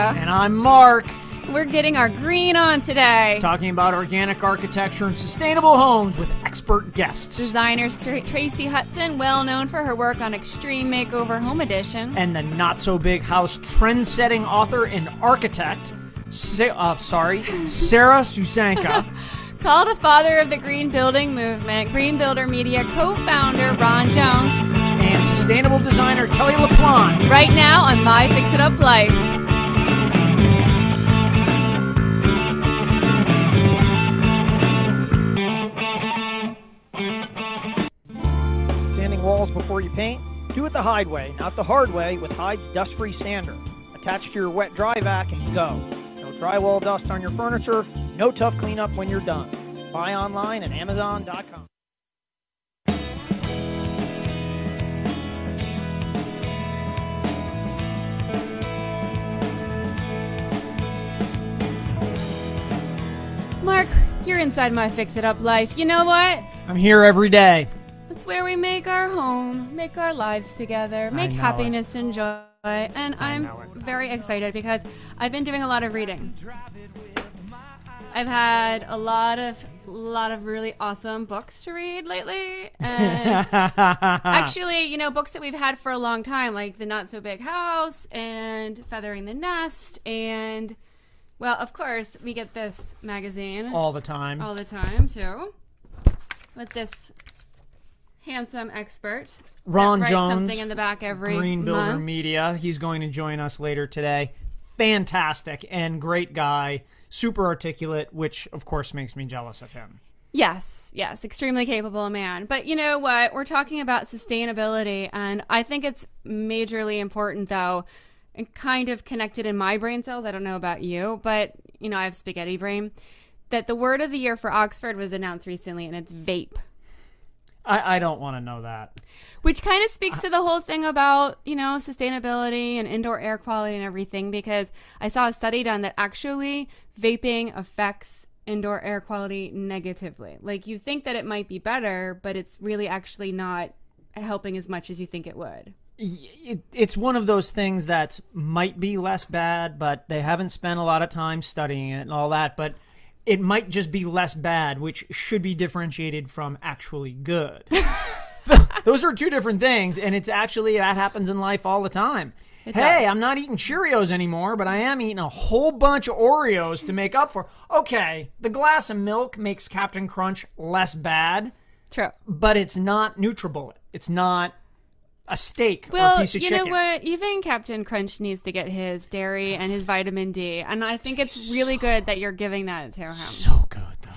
And I'm Mark. We're getting our green on today. Talking about organic architecture and sustainable homes with expert guests. Designer Tracy Hutson, well known for her work on Extreme Makeover Home Edition. And the not-so-big house trend-setting author and architect, Sarah Susanka. Called a father of the green building movement, Green Builder Media co-founder Ron Jones. And sustainable designer Kelly LaPlante. Right now on My Fix It Up Life. Sanding walls before you paint? Do it the Hyde way, not the hard way, with Hyde's dust-free sander. Attach to your wet dry vac and go. No drywall dust on your furniture, no tough cleanup when you're done. Buy online at Amazon.com. Mark, you're inside My Fix It Up Life. You know what? I'm here every day. It's where we make our home, make our lives together, make happiness and joy. And I'm very excited because I've been doing a lot of reading. I've had a lot of really awesome books to read lately. And actually, books that we've had for a long time, like The Not So Big House and Feathering the Nest. And, well, of course, we get this magazine. All the time, too. With this handsome expert. Ron writes Jones, something in the back every Green Builder month. Media. He's going to join us later today. Fantastic and great guy. Super articulate, which, of course, makes me jealous of him. Yes, extremely capable man. But you know what? We're talking about sustainability, and I think it's majorly important, though, and kind of connected in my brain cells. I don't know about you, but, I have spaghetti brain, that the word of the year for Oxford was announced recently, and it's vape. I don't want to know that. Which kind of speaks to the whole thing about, sustainability and indoor air quality and everything, because I saw a study done that actually vaping affects indoor air quality negatively. Like, you think that it might be better, but it's really actually not helping as much as you think it would. It's one of those things that might be less bad, but they haven't spent a lot of time studying it and all that, but it might just be less bad, which should be differentiated from actually good. Those are two different things, and it's actually, that happens in life all the time. Hey, I'm not eating Cheerios anymore, but I am eating a whole bunch of Oreos to make up for. Okay, the glass of milk makes Captain Crunch less bad. True. But it's not NutriBullet. It's not a steak or a piece of chicken. Well, you know what? Even Captain Crunch needs to get his dairy and his vitamin D, and I think it's really good that you're giving that to him. So good, though.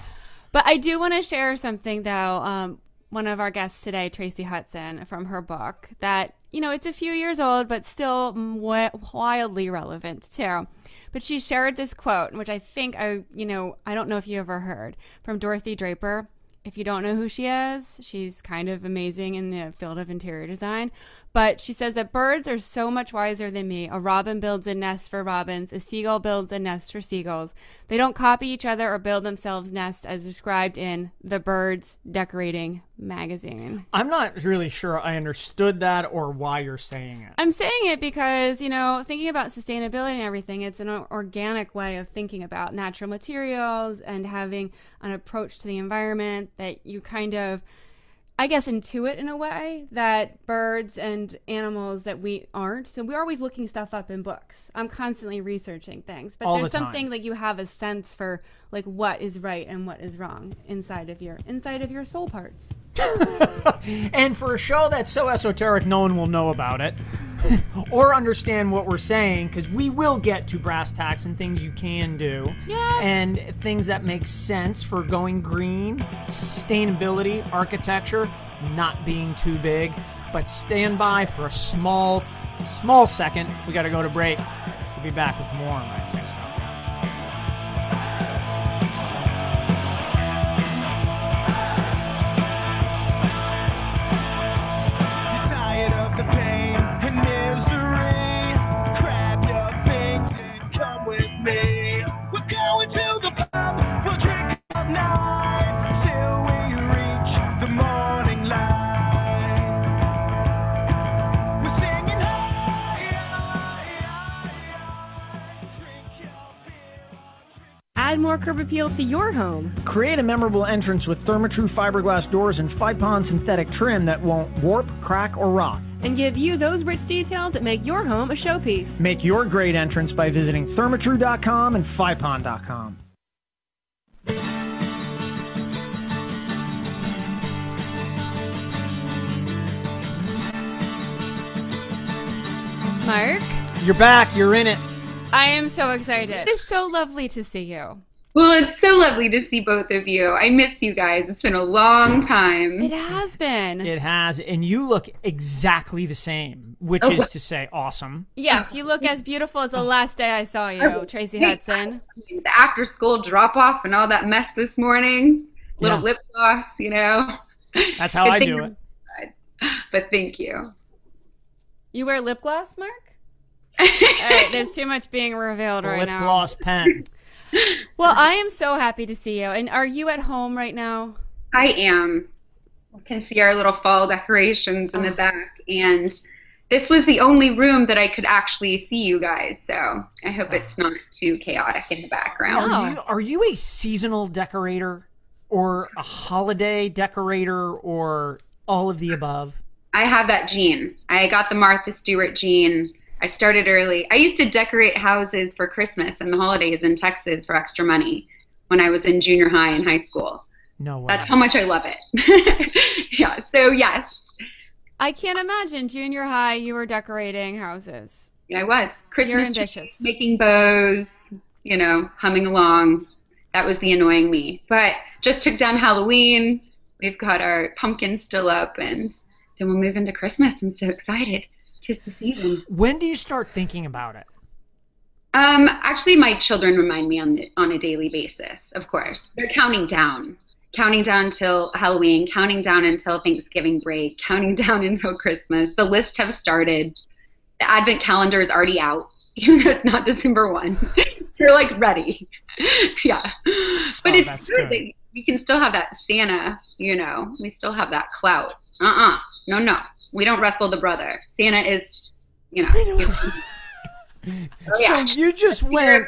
But I do want to share something, though. One of our guests today, Tracy Hutson, from her book, that, it's a few years old, but still wildly relevant, too. But she shared this quote, which I think, I don't know if you ever heard, from Dorothy Draper. If you don't know who she is, she's kind of amazing in the field of interior design. But she says that birds are so much wiser than me. A robin builds a nest for robins. A seagull builds a nest for seagulls. They don't copy each other or build themselves nests as described in the Birds Decorating magazine. I'm not really sure I understood that or why you're saying it. I'm saying it because, thinking about sustainability and everything, it's an organic way of thinking about natural materials and having an approach to the environment that you kind of, I guess, intuit in a way that birds and animals that we aren't. So we're always looking stuff up in books. I'm constantly researching things, but there's something like you have a sense for like what is right and what is wrong inside of your soul parts. And for a show that's so esoteric, no one will know about it or understand what we're saying, because we will get to brass tacks and things you can do. Yes. And things that make sense for going green, sustainability, architecture, not being too big. But stand by for a small second. We got to go to break. We'll be back with more on My Fix It Up. curb appeal to your home. Create a memorable entrance with Therma-Tru fiberglass doors and 5-pond synthetic trim that won't warp, crack, or rot. And give you those rich details that make your home a showpiece. Make your great entrance by visiting Therma-Tru.com and 5pond.com. Mark? You're back. You're in it. I am so excited. It's so lovely to see you. Well, it's so lovely to see both of you. I miss you guys. It's been a long time. It has been. It has. And you look exactly the same, which is to say awesome. Yes, you look as beautiful as the last day I saw you, Tracy Hutson. The after-school drop-off and all that mess this morning. Little lip gloss, you know. That's how I do it. But thank you. You wear lip gloss, Mark? All right, there's too much being revealed right now. Lip gloss pen. Well, I am so happy to see you. And are you at home right now? I am. You can see our little fall decorations in the back. And this was the only room that I could actually see you guys. So I hope it's not too chaotic in the background. Are you a seasonal decorator or a holiday decorator or all of the above? I have that gene. I got the Martha Stewart gene. I started early. I used to decorate houses for Christmas and the holidays in Texas for extra money when I was in junior high and high school. No way. That's how much I love it. Yeah, so yes. I can't imagine junior high you were decorating houses. I was. Christmas You're ambitious. trees, making bows, you know, humming along. That was the annoying me. But just took down Halloween. We've got our pumpkins still up, and then we'll move into Christmas. I'm so excited. 'Tis the season. When do you start thinking about it? Actually, my children remind me on a daily basis, of course. They're counting down till Halloween, counting down until Thanksgiving break, counting down until Christmas. The lists have started. The Advent calendar is already out, even though it's not December 1. They're like ready. Yeah. But it's good that we can still have that Santa, you know, we still have that clout. No. We don't wrestle the brother. Santa is, you know. So you just went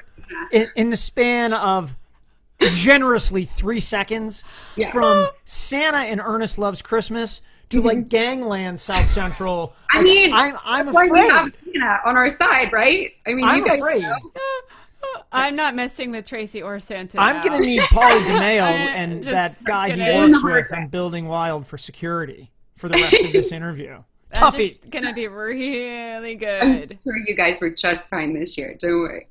in the span of generously 3 seconds from Santa and Ernest Loves Christmas to like Gangland South Central. I mean, I'm afraid. We have Santa on our side, right? I mean, I'm you guys afraid. know. I'm not messing with Tracy or Santa. I'm going to need Paulie DeMeo and that guy he works with on Building Wild for security for the rest of this interview. Tuffy. It's going to be really good. I'm sure you guys were just fine this year. Don't worry.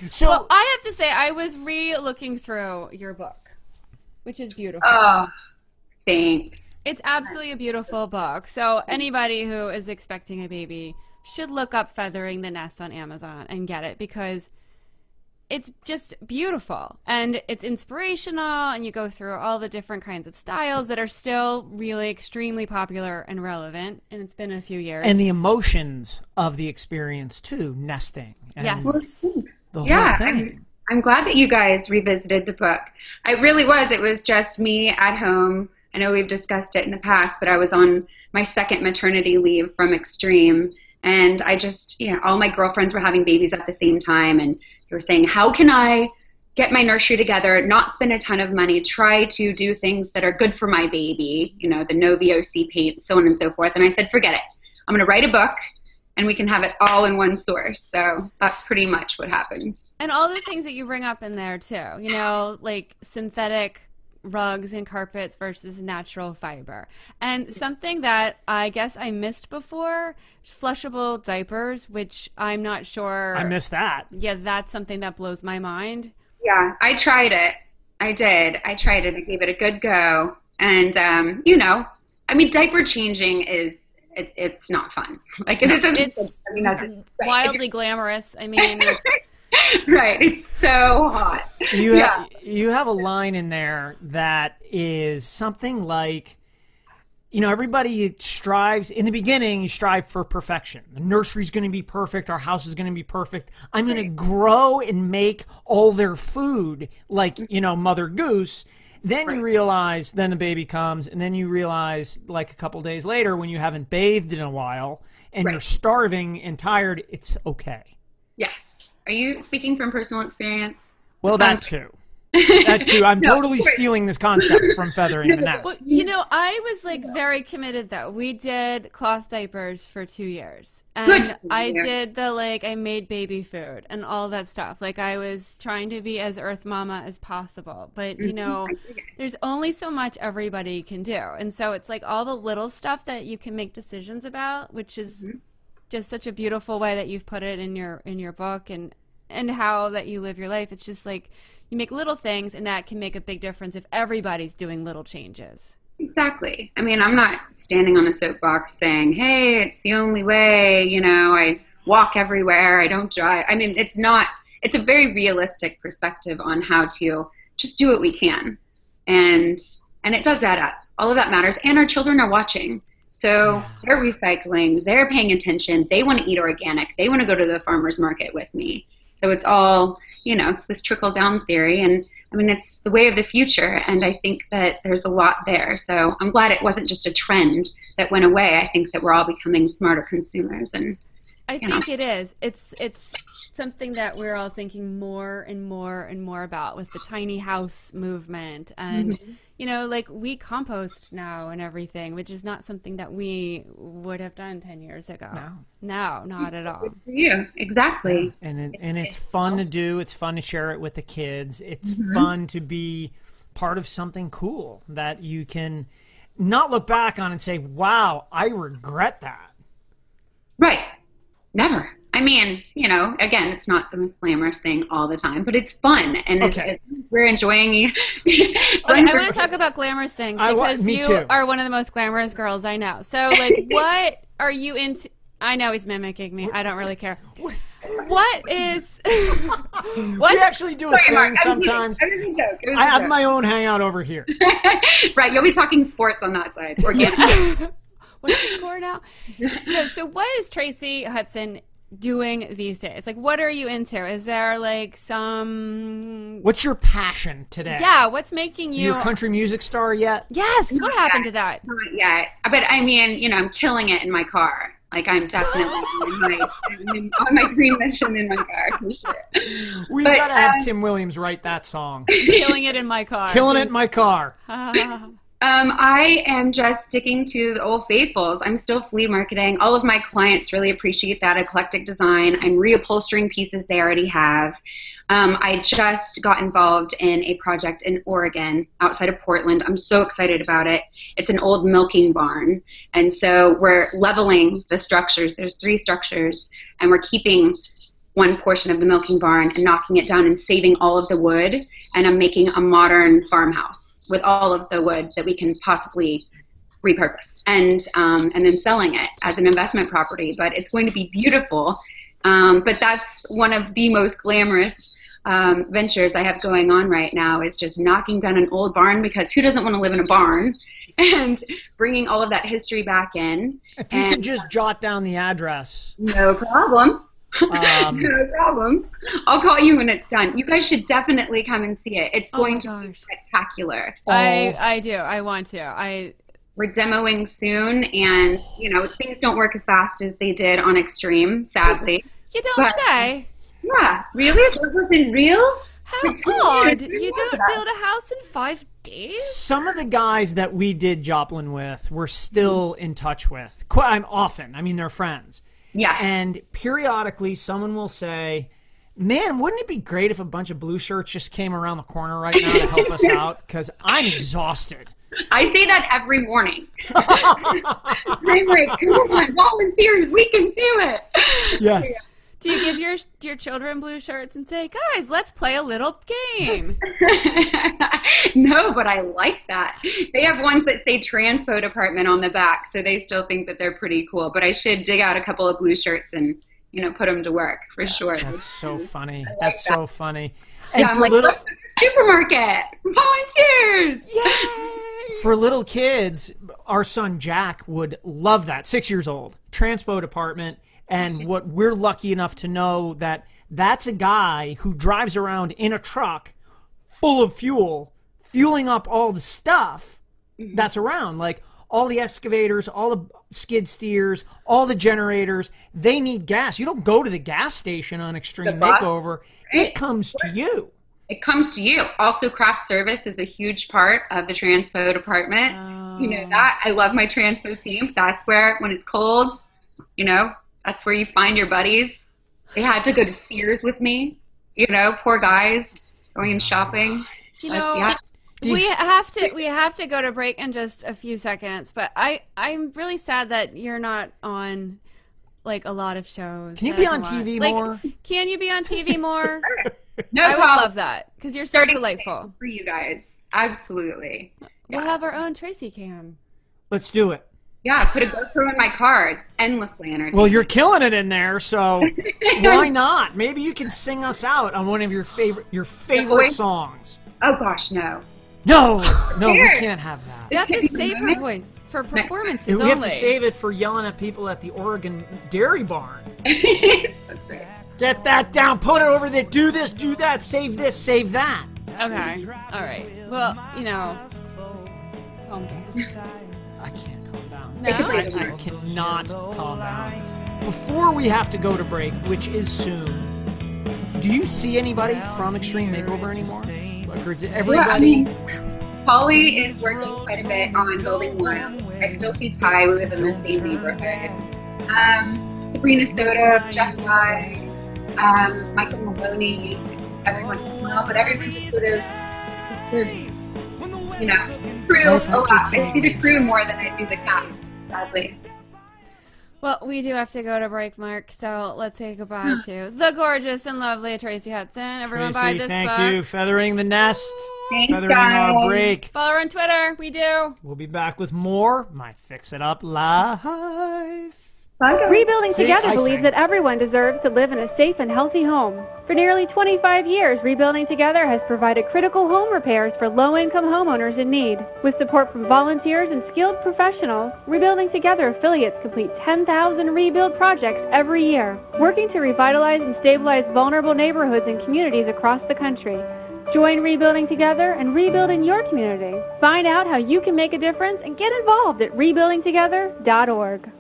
So well, I have to say, I was re-looking through your book, which is beautiful. Oh, thanks. It's absolutely a beautiful book. So anybody who is expecting a baby should look up Feathering the Nest on Amazon and get it, because it's just beautiful and it's inspirational, and you go through all the different kinds of styles that are still really extremely popular and relevant, and it's been a few years. And the emotions of the experience too, nesting. And yes. Well, thanks. the whole thing. I'm glad that you guys revisited the book. It really was. It was just me at home. I know we've discussed it in the past, but I was on my second maternity leave from Extreme, and I just, you know, all my girlfriends were having babies at the same time, and they were saying, how can I get my nursery together, not spend a ton of money, try to do things that are good for my baby, you know, the no VOC paint, so on and so forth. And I said, forget it. I'm going to write a book, and we can have it all in one source. So that's pretty much what happened. And all the things that you bring up in there too, you know, like synthetic rugs and carpets versus natural fiber. And something that I guess I missed before, flushable diapers, which I'm not sure. I missed that. Yeah, that's something that blows my mind. Yeah, I tried it. I did. I tried it. I gave it a good go. And, you know, I mean, diaper changing is, it's not fun. Like, this isn't, It's I mean, that's wildly glamorous. I mean, right. It's so hot. You have a line in there that is something like, you know, everybody strives, in the beginning, you strive for perfection. The nursery's going to be perfect. Our house is going to be perfect. I'm going to grow and make all their food like, you know, Mother Goose. Then you realize, then the baby comes, and then you realize, like a couple days later, when you haven't bathed in a while and you're starving and tired, it's okay. Yes. Are you speaking from personal experience? Well, that too. That too. I'm No, totally of course. stealing this concept from Feathering the Nest. Well, you know, I was like very committed though. We did cloth diapers for 2 years. And Good. I did I made baby food and all that stuff. Like I was trying to be as Earth Mama as possible. But, you know, there's only so much everybody can do. And so it's like all the little stuff that you can make decisions about, which is just such a beautiful way that you've put it in your book and how that you live your life. It's just like you make little things, and that can make a big difference if everybody's doing little changes. Exactly. I mean, I'm not standing on a soapbox saying, hey, it's the only way, you know, I walk everywhere, I don't drive. I mean, it's a very realistic perspective on how to just do what we can. And it does add up. All of that matters. And our children are watching. So they're recycling, they're paying attention, they want to eat organic, they want to go to the farmer's market with me. So it's all, you know, it's this trickle-down theory, and I mean, it's the way of the future, and I think that there's a lot there. So I'm glad it wasn't just a trend that went away. I think that we're all becoming smarter consumers, and I think it is. It's something that we're all thinking more and more and more about with the tiny house movement, and you know, like we compost now and everything, which is not something that we would have done 10 years ago. No, not at all. good for you. Exactly. And it's fun to do. It's fun to share it with the kids. It's fun to be part of something cool that you can not look back on and say, wow, I regret that. Right. Never. I mean, you know, again, it's not the most glamorous thing all the time, but it's fun, and we're enjoying it. I want to talk about glamorous things because you are one of the most glamorous girls I know. So, like, what are you into? I know he's mimicking me. I don't really care. What is? We actually do a thing sometimes. I have my own hangout over here. Right, you'll be talking sports on that side. Organic. What's the score now? No. So, what is Tracy Hutson doing these days? Like, what are you into? Is there like some? What's your passion today? Yeah, what's making you? You a country music star yet? Yes. What happened to that? Not yet. But I mean, you know, I'm killing it in my car. Like, I'm definitely on my green mission in my car for sure. We've got to have Tim Williams write that song. Killing it in my car. Killing it in my car. I am just sticking to the old faithfuls. I'm still flea marketing. All of my clients really appreciate that eclectic design. I'm reupholstering pieces they already have. I just got involved in a project in Oregon outside of Portland. I'm so excited about it. It's an old milking barn. And so we're leveling the structures. There's 3 structures, and we're keeping one portion of the milking barn and knocking it down and saving all of the wood. And I'm making a modern farmhouse with all of the wood that we can possibly repurpose, and then selling it as an investment property. But it's going to be beautiful. But that's one of the most glamorous ventures I have going on right now, is just knocking down an old barn, because who doesn't want to live in a barn, and bringing all of that history back in. If you could just jot down the address. No problem. No problem. I'll call you when it's done. You guys should definitely come and see it. It's going to be spectacular. I do. I want to. We're demoing soon, and, you know, things don't work as fast as they did on Extreme, sadly. You don't say. Yeah, really? That wasn't real? How odd. You don't build a house in 5 days? Some of the guys that we did Joplin with we're still in touch with. Quite often. I mean, they're friends. Yeah. And periodically someone will say, man, wouldn't it be great if a bunch of blue shirts just came around the corner right now to help us out? Because I'm exhausted. I say that every morning. I'm like, come on, volunteers, we can do it. Yes. Do you give your children blue shirts and say, guys, let's play a little game? No, but I like that. They have ones that say Transpo Department on the back, so they still think that they're pretty cool. But I should dig out a couple of blue shirts and, you know, put them to work for sure. That's so funny. That's so funny. And yeah, I'm like, let's go to the supermarket. Volunteers. Yay! For little kids, our son Jack would love that. 6 years old. Transpo Department. And what we're lucky enough to know that that's a guy who drives around in a truck full of fuel, fueling up all the stuff that's around. Like all the excavators, all the skid steers, all the generators, they need gas. You don't go to the gas station on Extreme Makeover. It comes to you. it comes to you. Also, craft service is a huge part of the transpo department. You know that. I love my transpo team. That's where, when it's cold, you know, that's where you find your buddies. They had to go to Sears with me. You know, poor guys going and shopping. You know, yeah. we have to go to break in just a few seconds. But I'm really sad that you're not on like a lot of shows. Can you be on TV more? Can you be on TV more? No I would problem. love that because you're so delightful. For you guys, absolutely. We'll have our own Tracy cam. Let's do it. Yeah, put a GoPro in my car. It's endlessly entertaining. Well, you're killing it in there, so why not? Maybe you can sing us out on one of your favorite songs. Oh gosh, no. No, we can't have that. You have to save her voice for performances only. We have to save it for yelling at people at the Oregon Dairy Barn. That's right. Get that down. Put it over there. Do this, do that. Save this, save that. Okay. All right. Well, you know, calm down. I can't calm down. No? I cannot calm down. Before we have to go to break, which is soon, do you see anybody from Extreme Makeover anymore? Like, or did everybody... Yeah, I mean, Polly is working quite a bit on building one. I still see Ty. We live in the same neighborhood. Sabrina Soda, Jeff Dye, Michael Maloney, every once in a while, but everyone just sort of, you know, crew a lot. I see the crew more than I do the cast, sadly. Well, we do have to go to break, Mark, so let's say goodbye to the gorgeous and lovely Tracy Hutson. Everyone buy this book. Thank you. Feathering the Nest. Thanks, Feathering guys. our break. Follow her on Twitter. We do. We'll be back with more My Fix It Up Live. Rebuilding Together believes that everyone deserves to live in a safe and healthy home. For nearly 25 years, Rebuilding Together has provided critical home repairs for low-income homeowners in need. With support from volunteers and skilled professionals, Rebuilding Together affiliates complete 10,000 rebuild projects every year, working to revitalize and stabilize vulnerable neighborhoods and communities across the country. Join Rebuilding Together and rebuild in your community. Find out how you can make a difference and get involved at rebuildingtogether.org.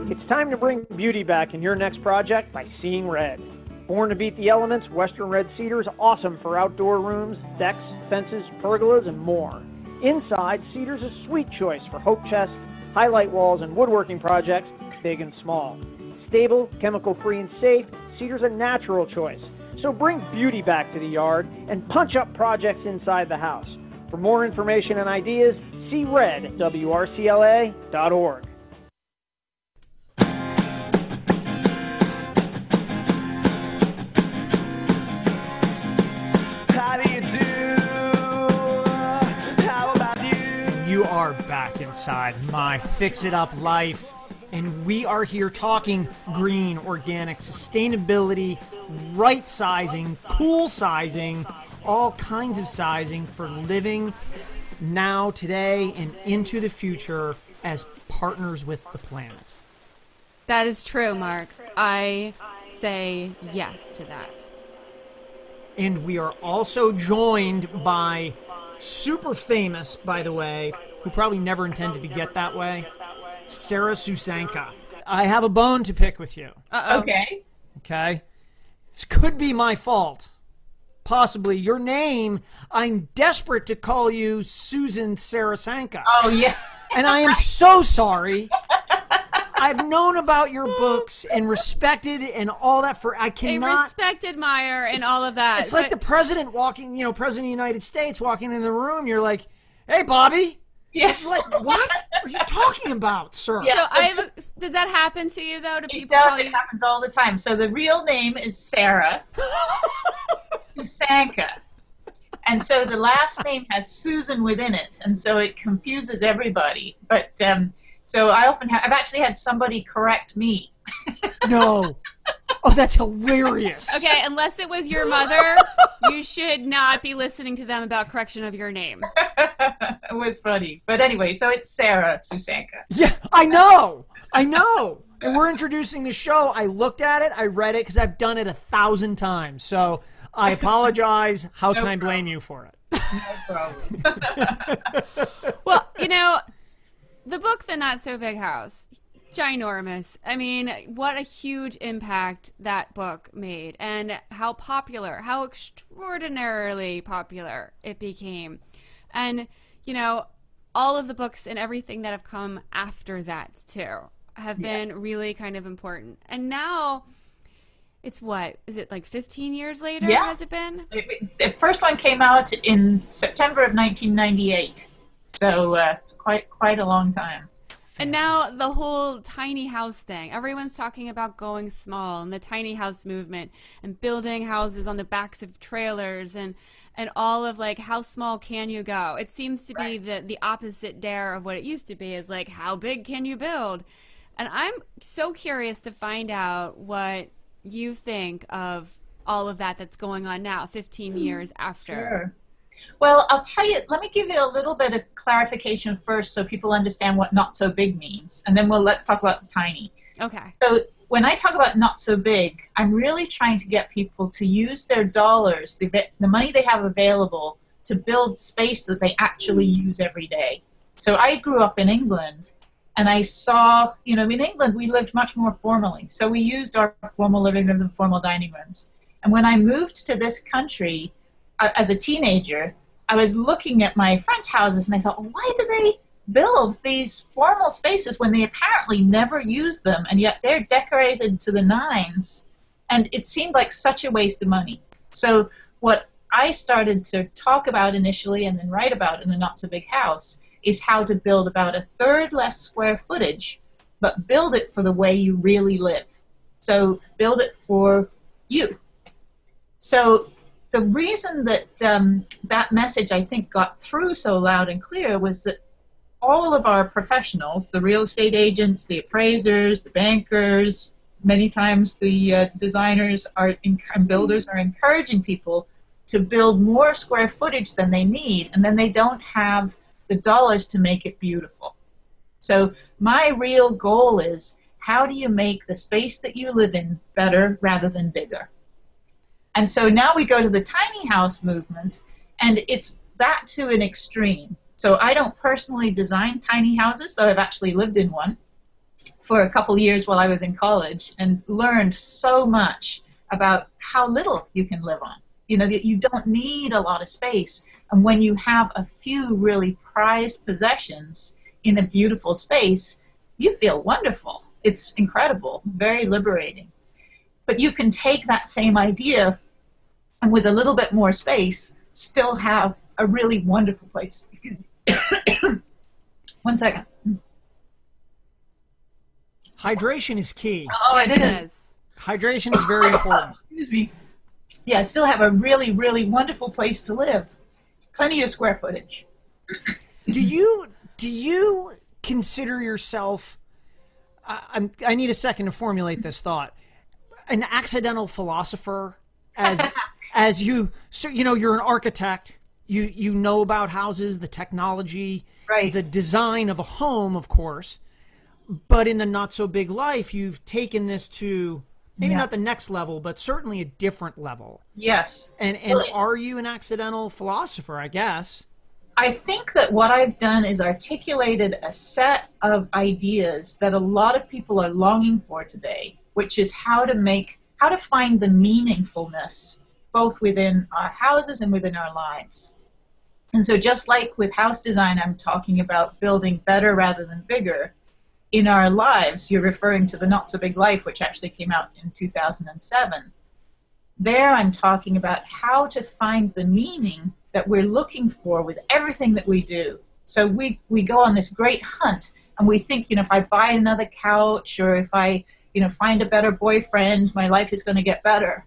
It's time to bring beauty back in your next project by Seeing Red. Born to beat the elements, Western Red Cedar is awesome for outdoor rooms, decks, fences, pergolas, and more. Inside, Cedar's a sweet choice for hope chests, highlight walls, and woodworking projects, big and small. Stable, chemical-free, and safe, Cedar's a natural choice. So bring beauty back to the yard and punch up projects inside the house. For more information and ideas, see red at WRCLA.org. You are back inside My Fix It Up Life, and we are here talking green, organic, sustainability, right sizing, cool sizing, all kinds of sizing for living now, today, and into the future as partners with the planet. That is true, Mark. I say yes to that. And we are also joined by super famous, by the way, who probably never intended to get that way, Sarah Susanka. I have a bone to pick with you. Uh-oh. Okay? This could be my fault. Possibly. Your name, I'm desperate to call you Susan Sarasanka. Oh, yeah. And I am so sorry. I've known about your books and respected and all that for, I cannot. Respect, admire, and all of that. It's like the president walking, president of the United States walking in the room. You're like, hey, Bobby. Yeah. Like, what are you talking about, sir? Yeah, did that happen to you, though? Do people it does. call you? It happens all the time. So the real name is Sarah Susanka. And so the last name has Susan within it, and so it confuses everybody. But so I've actually had somebody correct me. No. Oh, that's hilarious. Okay, unless it was your mother, you should not be listening to them about correction of your name. It was funny. But anyway, so it's Sarah Susanka. Yeah, I know. And we're introducing the show. I looked at it. I read it because I've done it 1,000 times. So I apologize. How can I blame you for it? No problem. Well, the book, The Not So Big House, ginormous. I mean, what a huge impact that book made, and how popular, how extraordinarily popular it became. And, you know, all of the books and everything that have come after that, too, have been really kind of important. And now it's what? Is it like 15 years later? Yeah. Has it been? The first one came out in September of 1998. So quite a long time. And now the whole tiny house thing. Everyone's talking about going small and the tiny house movement and building houses on the backs of trailers and all of like, how small can you go? It seems to be the opposite there of what it used to be, is like, how big can you build? And I'm so curious to find out what you think of all of that that's going on now, 15 years after. Sure. Well, I'll tell you, let me give you a little bit of clarification first so people understand what not so big means, and then let's talk about tiny. Okay. So when I talk about not so big, I'm really trying to get people to use their dollars, the money they have available, to build space that they actually use every day. So I grew up in England, and I saw, in England we lived much more formally. So we used our formal living rooms and formal dining rooms. And when I moved to this country, as a teenager, I was looking at my friends' houses and I thought, why do they build these formal spaces when they apparently never use them, and yet they're decorated to the nines? And it seemed like such a waste of money. So what I started to talk about initially and then write about in the Not So Big House is how to build about a third less square footage, but build it for the way you really live. So build it for you. So the reason that that message, I think, got through so loud and clear was that all of our professionals, the real estate agents, the appraisers, the bankers, many times the designers and builders are encouraging people to build more square footage than they need, and then they don't have the dollars to make it beautiful. So my real goal is, how do you make the space that you live in better rather than bigger? And so now we go to the tiny house movement, and it's that to an extreme. So I don't personally design tiny houses, though I've actually lived in one for a couple years while I was in college, and learned so much about how little you can live on. That you don't need a lot of space. And when you have a few really prized possessions in a beautiful space, you feel wonderful. It's incredible, very liberating. But you can take that same idea and with a little bit more space, still have a really wonderful place. 1 second. Hydration is key. Oh, it is. Hydration is very important. Excuse me. Yeah, still have a really, really wonderful place to live. Plenty of square footage. Do you consider yourself? I need a second to formulate this thought. An accidental philosopher, as you, so you're an architect. You know about houses, the technology, right, the design of a home, of course. But in the Not So Big Life, you've taken this to maybe not the next level, but certainly a different level. Yes. And are you an accidental philosopher, I guess? I think that what I've done is articulated a set of ideas that a lot of people are longing for today, which is how to find the meaningfulness both within our houses and within our lives. And so just like with house design, I'm talking about building better rather than bigger. In our lives, you're referring to the Not So Big Life, which actually came out in 2007. There I'm talking about how to find the meaning that we're looking for with everything that we do. So we go on this great hunt, and we think, if I buy another couch, or if I find a better boyfriend, my life is going to get better.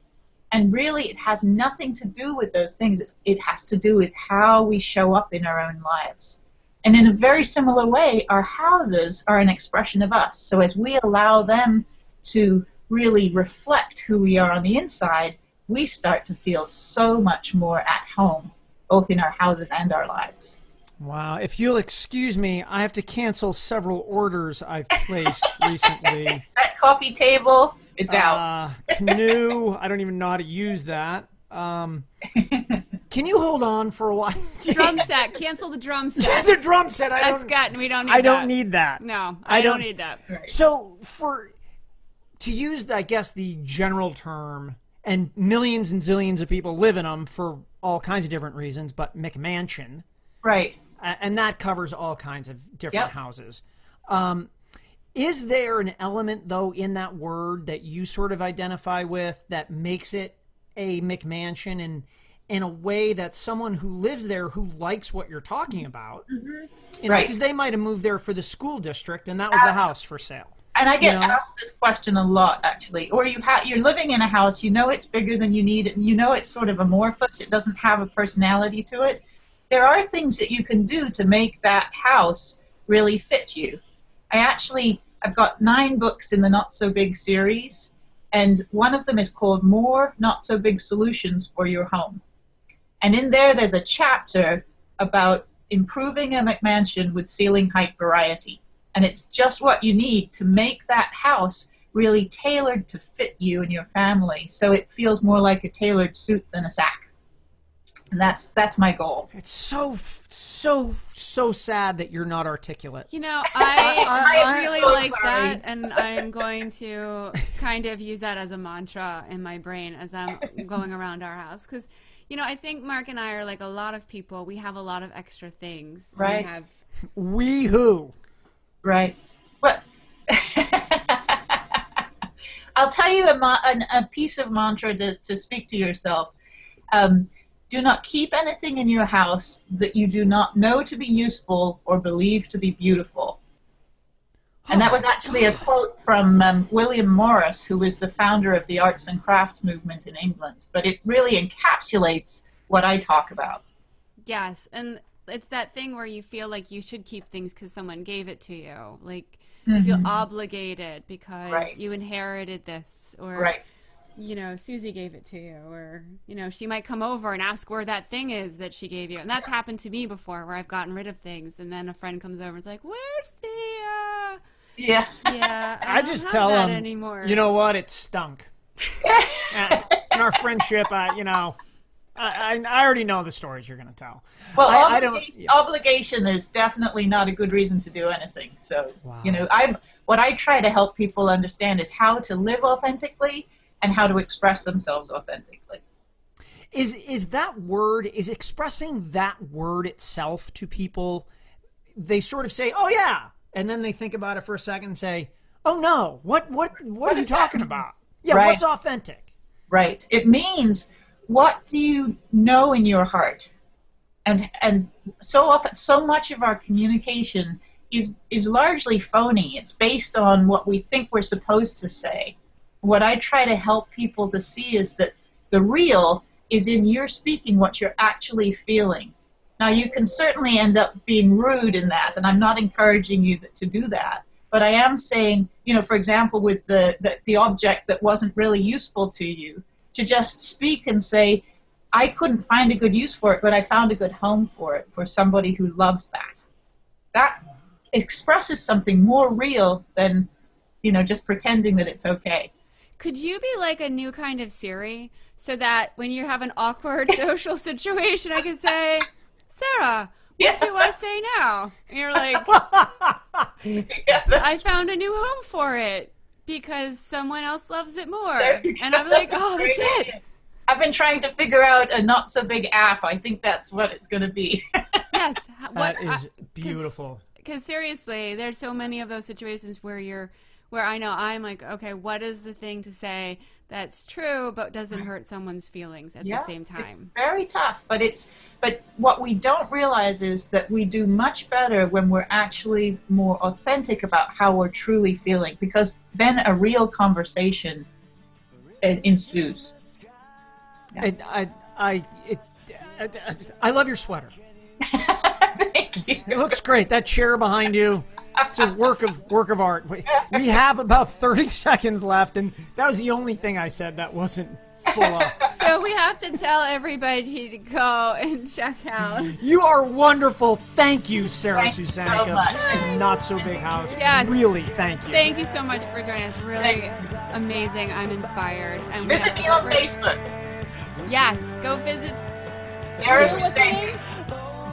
And really, it has nothing to do with those things. It has to do with how we show up in our own lives. And in a very similar way, our houses are an expression of us. So as we allow them to really reflect who we are on the inside, we start to feel so much more at home, both in our houses and our lives. Wow. If you'll excuse me, I have to cancel several orders I've placed recently. That coffee table, it's out. Canoe, I don't even know how to use that. Can you hold on for a while? Drum set. Cancel the drum set. The drum set. We don't need that. I don't need that. No, I don't need that. So to use, I guess, the general term, and millions and zillions of people live in them for all kinds of different reasons, but McMansion. Right. And that covers all kinds of different houses. Is there an element, though, in that word that you sort of identify with that makes it a McMansion, and in a way that someone who lives there who likes what you're talking about, because they might have moved there for the school district and that was the house for sale. And I get asked this question a lot, actually. Or you're living in a house, you know it's bigger than you need, you know it's sort of amorphous, it doesn't have a personality to it. There are things that you can do to make that house really fit you. I've got 9 books in the Not So Big series, and one of them is called More Not So Big Solutions for Your Home. And in there's a chapter about improving a McMansion with ceiling height variety. And it's just what you need to make that house really tailored to fit you and your family, so it feels more like a tailored suit than a sack. And that's my goal. It's so sad that you're not articulate. You know, I really like that, and I'm going to kind of use that as a mantra in my brain as I'm going around our house. Because, you know, I think Mark and I are like a lot of people. We have a lot of extra things. Right. We who? Right. Well, I'll tell you a piece of mantra to speak to yourself. Do not keep anything in your house that you do not know to be useful or believe to be beautiful. And that was actually a quote from William Morris, who was the founder of the arts and crafts movement in England. But it really encapsulates what I talk about. Yes, and it's that thing where you feel like you should keep things because someone gave it to you. Like, you feel obligated because you inherited this, or you know, Susie gave it to you, or, you know, she might come over and ask where that thing is that she gave you. And that's happened to me before, where I've gotten rid of things, and then a friend comes over and is like, where's the, Yeah, I just tell them, anymore. You know what, it stunk. And our friendship, you know, I already know the stories you're going to tell. Well, obligation is definitely not a good reason to do anything. So, you know, what I try to help people understand is how to live authentically and how to express themselves authentically. Is that word, is expressing that word itself to people, they sort of say, oh yeah, and then they think about it for a second and say, oh no, what are you talking about? Yeah, what's authentic? Right. It means, what do you know in your heart? And so often, so much of our communication is largely phony. It's based on what we think we're supposed to say. What I try to help people to see is that the real is in your speaking what you're actually feeling. Now, you can certainly end up being rude in that, and I'm not encouraging you to do that. But I am saying, you know, for example, with the object that wasn't really useful to you, to just speak and say, I couldn't find a good use for it, but I found a good home for it, for somebody who loves that. That expresses something more real than, you know, just pretending that it's okay. Could you be like a new kind of Siri, so that when you have an awkward social situation, I could say, Sarah, what do I say now? And you're like, I found a new home for it because someone else loves it more. And I'm like, oh, that's it. I've been trying to figure out a not so big app. I think that's what it's going to be. Yes. That is beautiful. Because seriously, there's so many of those situations where I know I'm like, okay, what is the thing to say that's true but doesn't hurt someone's feelings at the same time? It's very tough, but what we don't realize is that we do much better when we're actually more authentic about how we're truly feeling, because then a real conversation ensues. Yeah. I love your sweater. Thank you. It looks great. That chair behind you. It's a work of art. We have about 30 seconds left, and that was the only thing I said that wasn't full on. So we have to tell everybody to go and check out. You are wonderful. Thank you, Sarah Susanica. So much. Not So Big House. Yes. Really, thank you. Thank you so much for joining us. Really amazing. I'm inspired. And visit me on Facebook. Yes, go visit. Eris What's her name?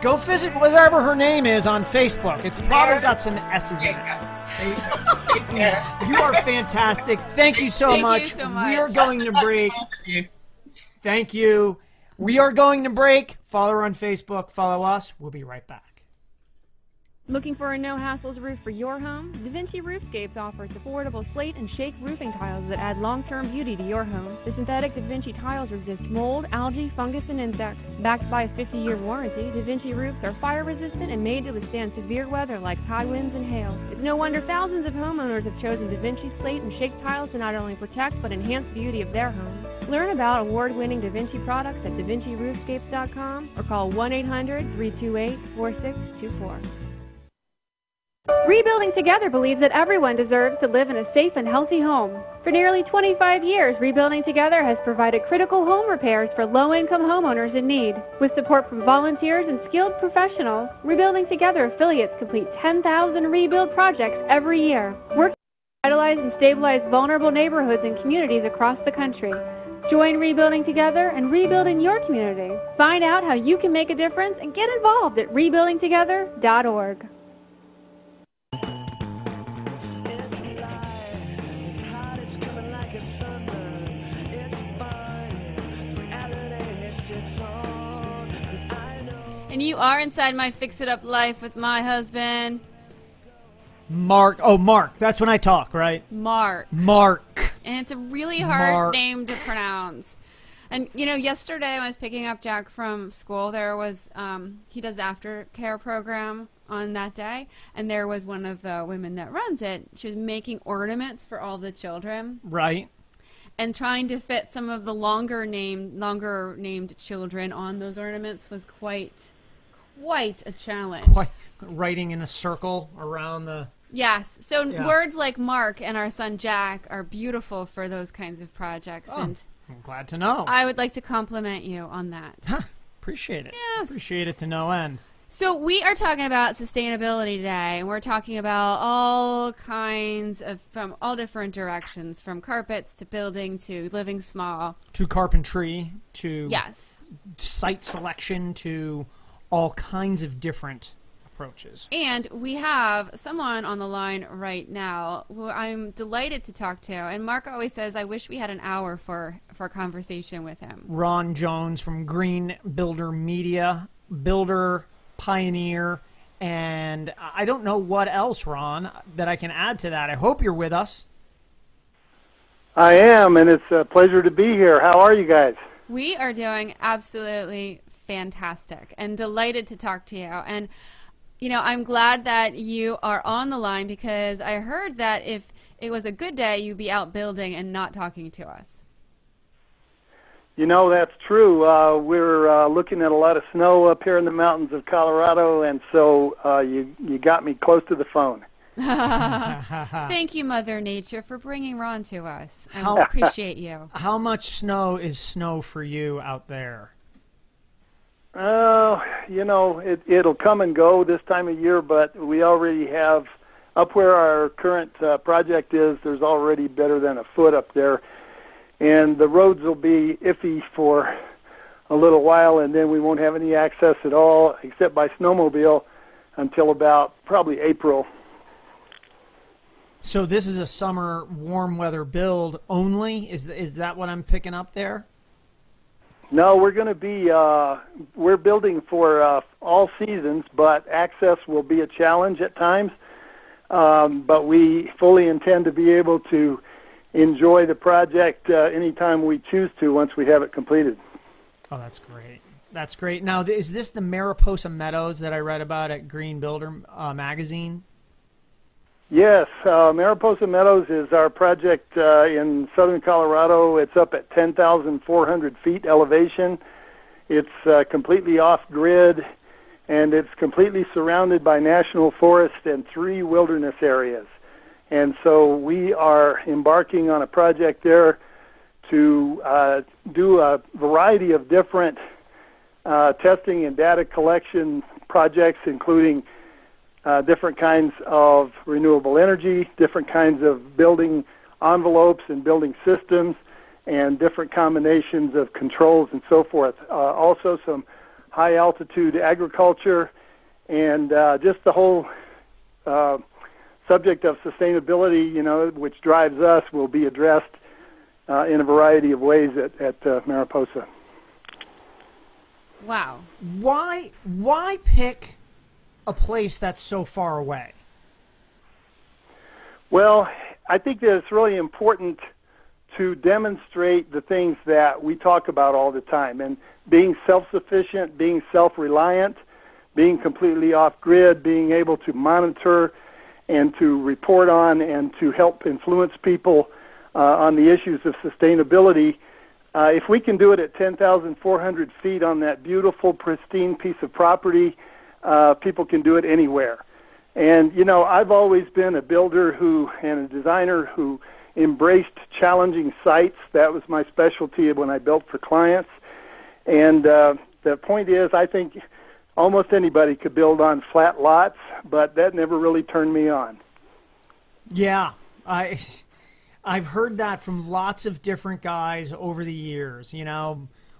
Go visit whatever her name is on Facebook. It's probably got some S's in it. You are fantastic. Thank you so much. You so much. We are going to break. Thank you. We are going to break. Follow her on Facebook. Follow us. We'll be right back. Looking for a no-hassles roof for your home? Da Vinci Roofscapes offers affordable slate and shake roofing tiles that add long-term beauty to your home. The synthetic Da Vinci tiles resist mold, algae, fungus, and insects. Backed by a 50-year warranty, Da Vinci roofs are fire-resistant and made to withstand severe weather like high winds and hail. It's no wonder thousands of homeowners have chosen Da Vinci slate and shake tiles to not only protect but enhance the beauty of their homes. Learn about award-winning Da Vinci products at DaVinciRoofscapes.com or call 1-800-328-4624. Rebuilding Together believes that everyone deserves to live in a safe and healthy home. For nearly 25 years, Rebuilding Together has provided critical home repairs for low-income homeowners in need. With support from volunteers and skilled professionals, Rebuilding Together affiliates complete 10,000 rebuild projects every year, working to revitalize and stabilize vulnerable neighborhoods and communities across the country. Join Rebuilding Together and rebuild in your community. Find out how you can make a difference and get involved at rebuildingtogether.org. And you are inside my fix-it-up life with my husband, Mark. Oh, Mark. That's when I talk, right? Mark. Mark. And it's a really hard Mark. name to pronounce. And, you know, yesterday when I was picking up Jack from school, there was, he does the aftercare program on that day, and there was one of the women that runs it. She was making ornaments for all the children. Right. And trying to fit some of the longer named children on those ornaments was quite a challenge. Quite writing in a circle around the... Yes. So Yeah. words like Mark and our son Jack are beautiful for those kinds of projects. Oh, and I'm glad to know. I would like to compliment you on that. Appreciate it. Yes. Appreciate it to no end. So we are talking about sustainability today, and we're talking about all kinds of, from all different directions, from carpets to building to living small. To carpentry, to Yes. site selection, to all kinds of different approaches. And we have someone on the line right now who I'm delighted to talk to. And Mark always says, I wish we had an hour for a conversation with him. Ron Jones from Green Builder Media, builder, pioneer, and I don't know what else, Ron, that I can add to that. I hope you're with us. I am, and it's a pleasure to be here. How are you guys? We are doing absolutely fantastic and delighted to talk to you. And, you know, I'm glad that you are on the line because I heard that if it was a good day, you'd be out building and not talking to us. You know, that's true. We're looking at a lot of snow up here in the mountains of Colorado, and so you got me close to the phone. Thank you, Mother Nature, for bringing Ron to us. I appreciate you. How much snow is snow for you out there? You know, it'll come and go this time of year, but we already have, up where our current project is, there's already better than a foot up there. And the roads will be iffy for a little while, and then we won't have any access at all except by snowmobile until about probably April. So this is a summer warm weather build only? Is that what I'm picking up there? No, we're going to be, we're building for all seasons, but access will be a challenge at times. But we fully intend to be able to enjoy the project anytime we choose to once we have it completed. Oh, that's great. That's great. Now, is this the Mariposa Meadows that I read about at Green Builder magazine? Yes, Mariposa Meadows is our project in southern Colorado. It's up at 10,400 feet elevation. It's completely off-grid, and it's completely surrounded by national forest and 3 wilderness areas. And so we are embarking on a project there to do a variety of different testing and data collection projects, including different kinds of renewable energy, different kinds of building envelopes and building systems, and different combinations of controls and so forth. Also some high-altitude agriculture, and just the whole subject of sustainability, which drives us, will be addressed in a variety of ways at Mariposa. Wow. Why pick a place that's so far away? Well, I think that it's really important to demonstrate the things that we talk about all the time, and being self-sufficient, being self-reliant, being completely off-grid, being able to monitor and to report on and to help influence people on the issues of sustainability. If we can do it at 10,400 feet on that beautiful, pristine piece of property, people can do it anywhere. And, I've always been a builder and a designer who embraced challenging sites. That was my specialty when I built for clients. And the point is, I think almost anybody could build on flat lots, but that never really turned me on. Yeah, I've heard that from lots of different guys over the years.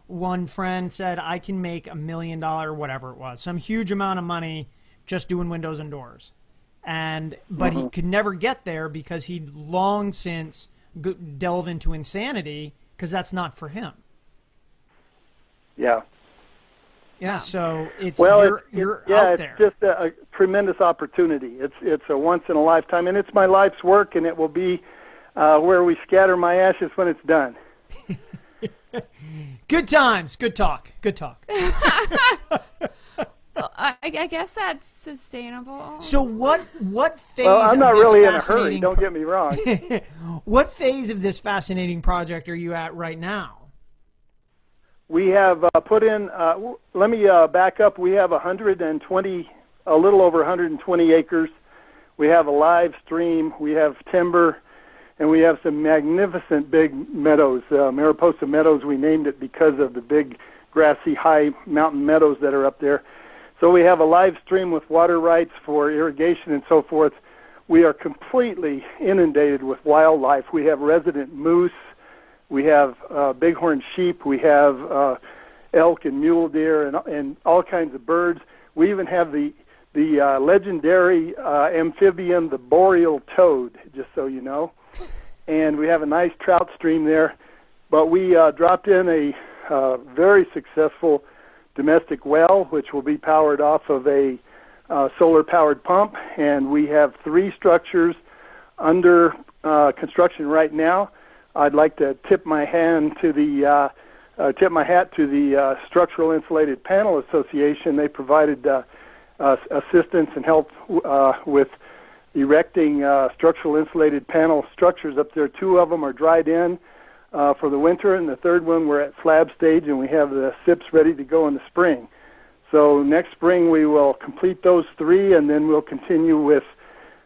One friend said, I can make $1 million, whatever it was, some huge amount of money just doing windows and doors. But he could never get there because he'd long since delve into insanity because that's not for him. Yeah. Yeah, so you're out there. It's just a tremendous opportunity. It's a once in a lifetime, and it's my life's work, and it will be where we scatter my ashes when it's done. Good times, good talk. Well, I guess that's sustainable. So what phase? Well, I'm not of this really in a hurry. Don't get me wrong. What phase of this fascinating project are you at right now? We have put in. Let me back up. We have a little over 120 acres. We have a live stream. We have timber, and we have some magnificent big meadows. Mariposa Meadows. We named it because of the big grassy high mountain meadows that are up there. So we have a live stream with water rights for irrigation and so forth. We are completely inundated with wildlife. We have resident moose. We have bighorn sheep. We have elk and mule deer and all kinds of birds. We even have the legendary amphibian, the boreal toad, just so you know. And we have a nice trout stream there. But we dropped in a very successful domestic well, which will be powered off of a solar-powered pump. And we have 3 structures under construction right now. I'd like to tip my hat to the Structural Insulated Panel Association. They provided assistance and help with erecting structural insulated panel structures up there. 2 of them are dried in for the winter, and the 3rd one we're at slab stage, and we have the SIPs ready to go in the spring. So next spring we will complete those 3, and then we'll continue with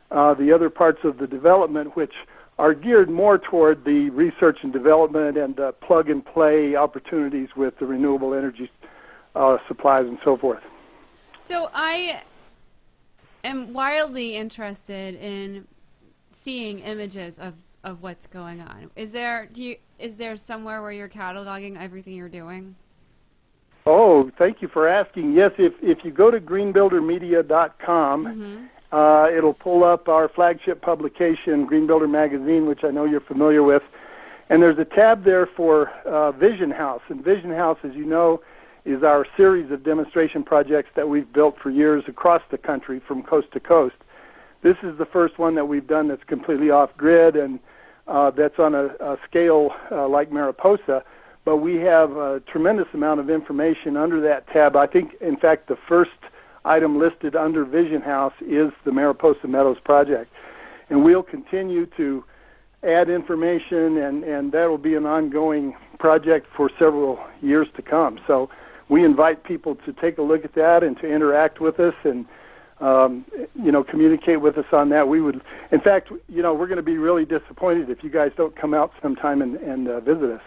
the other parts of the development, which are geared more toward the research and development and plug-and-play opportunities with the renewable energy supplies and so forth. So I am wildly interested in seeing images of what's going on. Is there somewhere where you're cataloging everything you're doing? Oh, thank you for asking. Yes, if you go to greenbuildermedia.com, it'll pull up our flagship publication, Green Builder Magazine, which I know you're familiar with. And there's a tab there for Vision House. And Vision House, as you know, is our series of demonstration projects that we've built for years across the country from coast to coast. This is the first one that we've done that's completely off-grid and that's on a scale like Mariposa. But we have a tremendous amount of information under that tab. I think, in fact, the first item listed under Vision House is the Mariposa Meadows project. And we'll continue to add information, and that will be an ongoing project for several years to come. So we invite people to take a look at that and to interact with us and communicate with us on that. We would, in fact, we're going to be really disappointed if you guys don't come out sometime and visit us.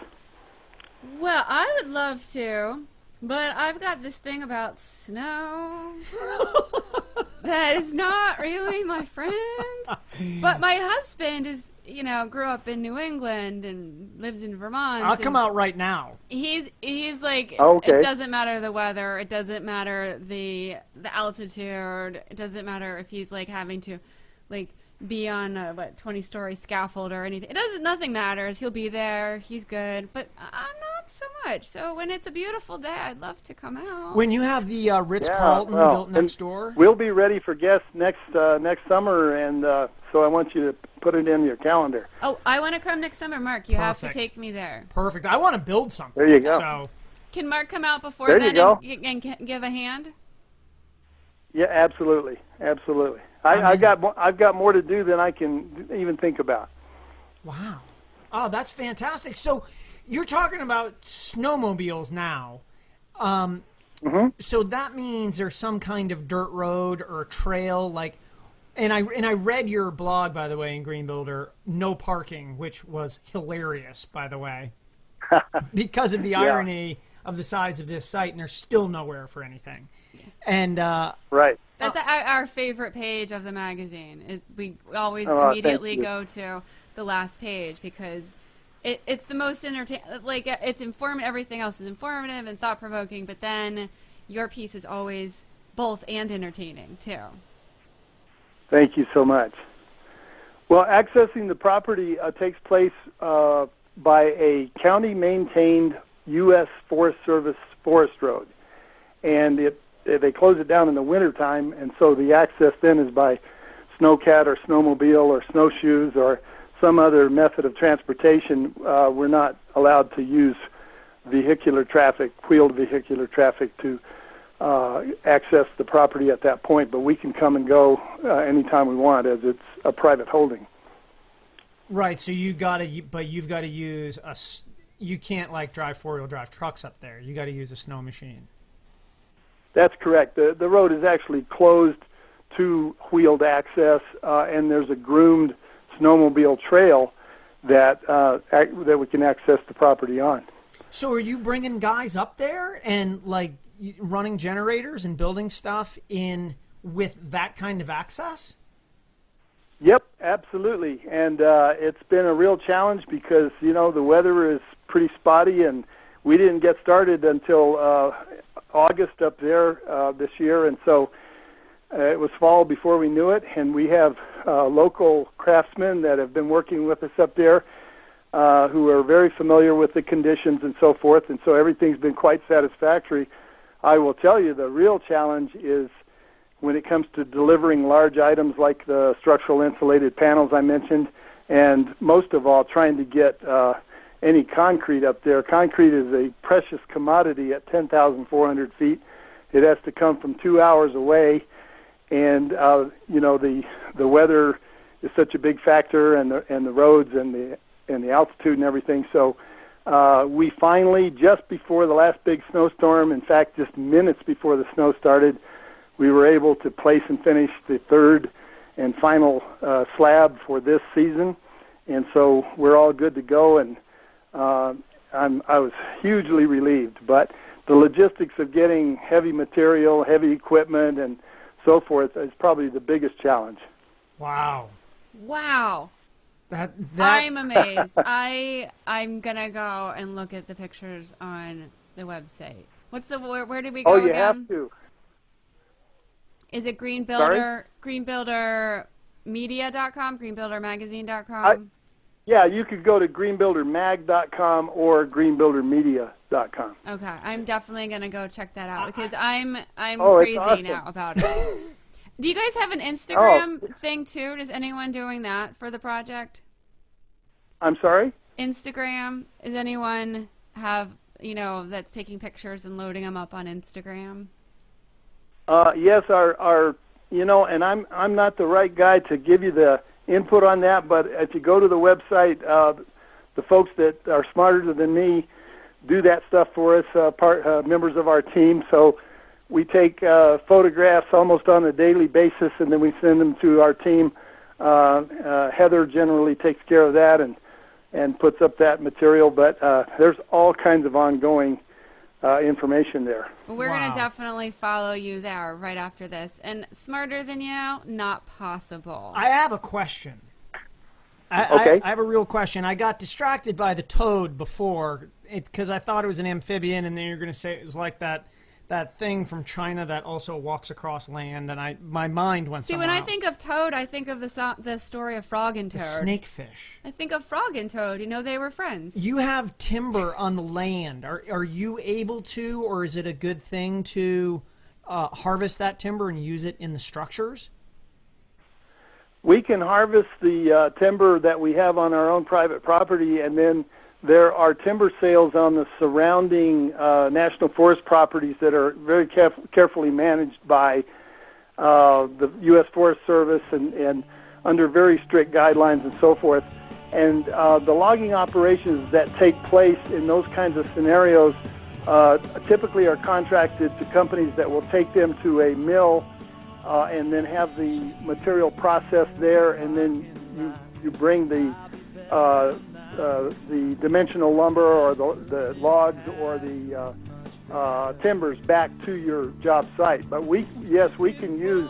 Well, I would love to, but I've got this thing about snow. That is not really my friend. But my husband is, grew up in New England and lived in Vermont. I'll come out right now. He's like, Okay. It doesn't matter the weather. It doesn't matter the altitude. It doesn't matter if he's like having to, like, be on a 20-story scaffold or anything. Nothing matters. He'll be there. He's good. But I'm not so much. So when it's a beautiful day, I'd love to come out. When you have the Ritz-Carlton built next door, we'll be ready for guests next summer, and so I want you to put it in your calendar. Oh, I want to come next summer, Mark. You have to take me there. Perfect. I want to build something. There you go. So can Mark come out before there then and give a hand? Yeah, absolutely. I've got more to do than I can even think about. Wow. Oh, that's fantastic. So you're talking about snowmobiles now. So that means there's some kind of dirt road or trail, like, and I read your blog, by the way, in Green Builder, no parking, which was hilarious, by the way, because of the irony of the size of this site, and there's still nowhere for anything. And right. That's our favorite page of the magazine. We always immediately go to the last page because it's the most entertaining. Like, it's informative. Everything else is informative and thought provoking, but then your piece is always both and entertaining too. Thank you so much. Well, accessing the property takes place by a county-maintained U.S. Forest Service forest road, and they close it down in the wintertime, and so the access then is by snowcat or snowmobile or snowshoes or some other method of transportation. We're not allowed to use wheeled vehicular traffic to access the property at that point, but we can come and go anytime we want, as it's a private holding. Right, so you've got to use you can't like drive four-wheel drive trucks up there. You got to use a snow machine. That's correct. The road is actually closed to wheeled access, and there's a groomed snowmobile trail that we can access the property on. So are you bringing guys up there and like running generators and building stuff in with that kind of access? Yep, absolutely. And it's been a real challenge because, the weather is pretty spotty, and we didn't get started until August up there this year, and so it was fall before we knew it, and we have local craftsmen that have been working with us up there who are very familiar with the conditions and so forth, and so everything's been quite satisfactory. I will tell you the real challenge is when it comes to delivering large items like the structural insulated panels I mentioned, and most of all trying to get any concrete up there. Concrete is a precious commodity at 10,400 feet. It has to come from 2 hours away, and the weather is such a big factor, and the roads and the altitude and everything. So we finally, just before the last big snowstorm, in fact, just minutes before the snow started, we were able to place and finish the third and final slab for this season, and so we're all good to go. And I was hugely relieved, but the logistics of getting heavy material, heavy equipment, and so forth is probably the biggest challenge. Wow. That I'm amazed. I'm gonna go and look at the pictures on the website. Where did we go again? Oh, you have to. Is it greenbuildermedia.com, greenbuildermagazine.com? Yeah, you could go to greenbuildermag.com or greenbuildermedia.com. Okay, I'm definitely gonna go check that out because I'm crazy awesome now about it. Do you guys have an Instagram thing too? Is anyone doing that for the project? I'm sorry? Instagram. Does anyone have that's taking pictures and loading them up on Instagram? Yes, our and I'm not the right guy to give you the input on that, but if you go to the website, the folks that are smarter than me do that stuff for us, members of our team. So we take photographs almost on a daily basis, and then we send them to our team. Heather generally takes care of that and puts up that material, but there's all kinds of ongoing information there. Well, we're going to definitely follow you there right after this. And smarter than you, not possible. I have a question. Okay. I have a real question. I got distracted by the toad before because I thought it was an amphibian, and then you're going to say it was like that thing from China that also walks across land, and my mind went somewhere when else. I think of toad, I think of the story of Frog and Toad. The snakefish. I think of Frog and Toad. They were friends. You have timber on the land. Are you able to, or is it a good thing to harvest that timber and use it in the structures? We can harvest the timber that we have on our own private property, and then there are timber sales on the surrounding national forest properties that are very carefully managed by the U.S. Forest Service and under very strict guidelines and so forth. And the logging operations that take place in those kinds of scenarios typically are contracted to companies that will take them to a mill and then have the material processed there, and then you bring the dimensional lumber or the logs or the timbers back to your job site. But we can use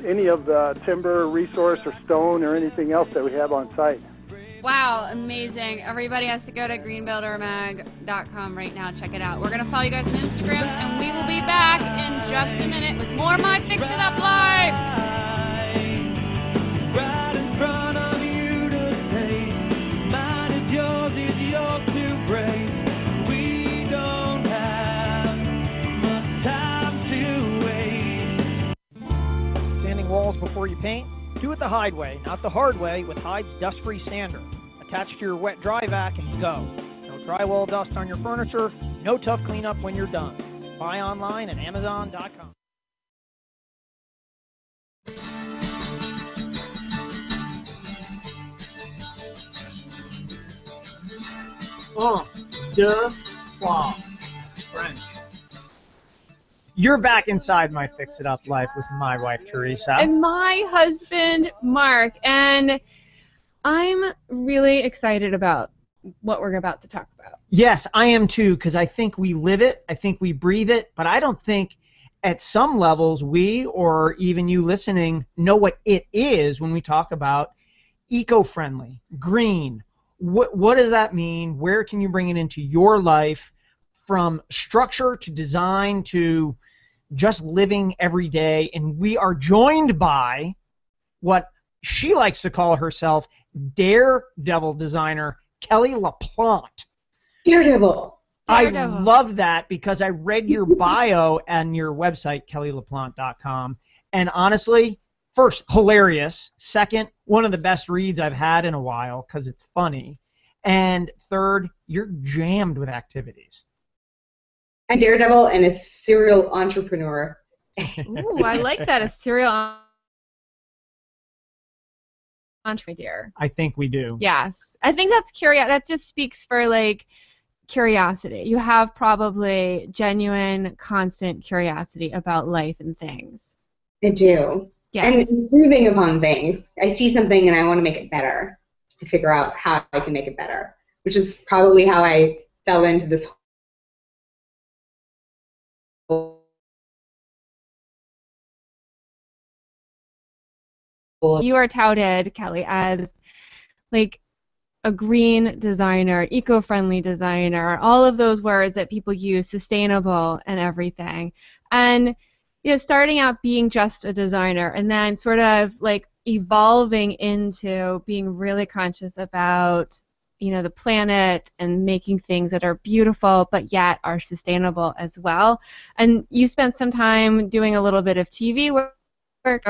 any of the timber resource or stone or anything else that we have on site. Wow, amazing. Everybody has to go to greenbuildermag.com right now. Check it out. We're going to follow you guys on Instagram, and we will be back in just a minute with more My Fix It Up Life. Right in front of you to take. Mine is yours to break. We don't have much time to wait. Sanding walls before you paint? Do it the Hyde way, not the hard way, with Hyde's dust-free sander. Attach to your wet dry vac and go. No drywall dust on your furniture, no tough cleanup when you're done. Buy online at Amazon.com. French. You're back inside My Fix It Up Life with my wife, Teresa. And my husband, Mark. And I'm really excited about what we're about to talk about. Yes, I am too, because I think we live it, I think we breathe it, but I don't think at some levels we, or even you listening, know what it is when we talk about eco-friendly, green. What does that mean? Where can you bring it into your life, from structure to design to just living every day? And we are joined by what she likes to call herself, Daredevil designer Kelly LaPlante. Daredevil. I love that because I read your bio and your website, kellylaplante.com, and honestly, first, hilarious. Second, one of the best reads I've had in a while because it's funny. And third, you're jammed with activities. I'm Daredevil and a serial entrepreneur. Ooh, I like that, a serial entrepreneur. I think we do. Yes. I think that's curious. That just speaks for, like, curiosity. You have probably genuine, constant curiosity about life and things. I do. Yes. And improving upon things. I see something and I want to make it better. I figure out how I can make it better, which is probably how I fell into this whole. You are touted, Kelly, as like a green designer, eco-friendly designer, all of those words that people use, sustainable and everything. And you know, starting out being just a designer and then sort of like evolving into being really conscious about, you know, the planet and making things that are beautiful but yet are sustainable as well. And you spent some time doing a little bit of TV work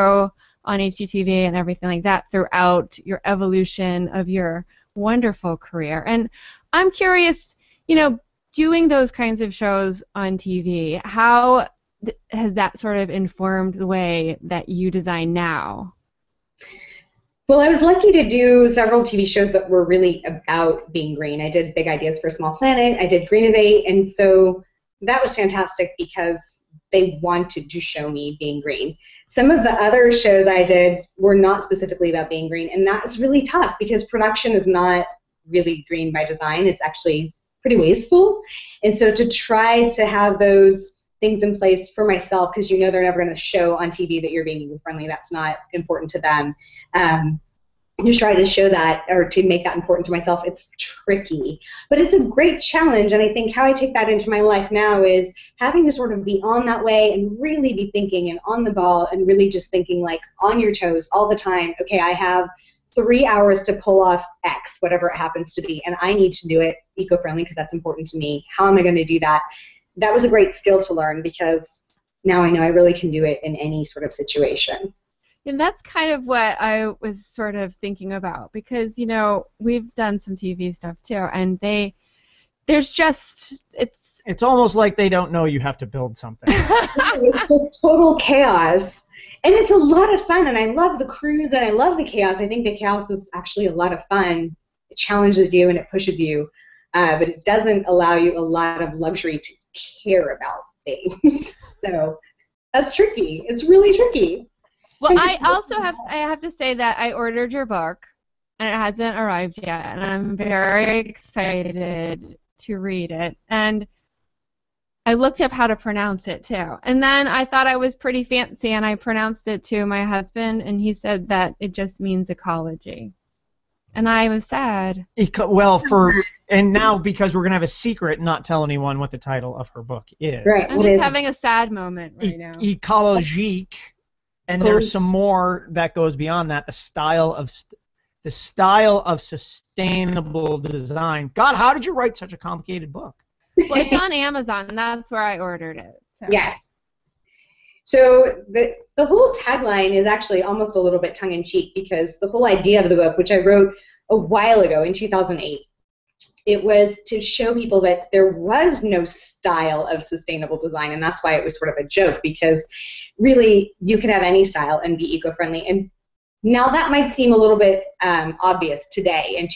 on HGTV and everything like that throughout your evolution of your wonderful career. And I'm curious, you know, doing those kinds of shows on TV, how has that sort of informed the way that you design now? Well, I was lucky to do several TV shows that were really about being green. I did Big Ideas for a Small Planet, I did Greenovate, and so that was fantastic because they wanted to show me being green. Some of the other shows I did were not specifically about being green, and that was really tough because production is not really green by design. It's actually pretty wasteful. And so to try to have those things in place for myself, because you know they're never going to show on TV that you're being eco-friendly. That's not important to them. To try to show that or to make that important to myself, it's tricky. But it's a great challenge, and I think how I take that into my life now is having to sort of be on that way and really be thinking and on the ball and really just thinking like on your toes all the time. Okay, I have 3 hours to pull off X, whatever it happens to be, and I need to do it eco-friendly because that's important to me. How am I going to do that? That was a great skill to learn because now I know I really can do it in any sort of situation. And that's kind of what I was sort of thinking about because, you know, we've done some TV stuff too, and it's almost like they don't know you have to build something. It's just total chaos. And it's a lot of fun, and I love the crews, and I love the chaos. I think the chaos is actually a lot of fun. It challenges you, and it pushes you, but it doesn't allow you a lot of luxury to care about things. So that's tricky. It's really tricky. Well, I have to say that I ordered your book, and it hasn't arrived yet, and I'm very excited to read it. And I looked up how to pronounce it, too. And then I thought I was pretty fancy, and I pronounced it to my husband, and he said that it just means ecology. And I was sad. And now because we're going to have a secret, not tell anyone what the title of her book is. Right. I'm just having a sad moment right now. Ecologique. And there's some more that goes beyond that. The style of sustainable design. God, how did you write such a complicated book? Well, it's on Amazon, and that's where I ordered it. So. Yes. So the whole tagline is actually almost a little bit tongue-in-cheek because the whole idea of the book, which I wrote a while ago in 2008, it was to show people that there was no style of sustainable design, and that's why it was sort of a joke because really you can have any style and be eco-friendly. And now that might seem a little bit obvious today in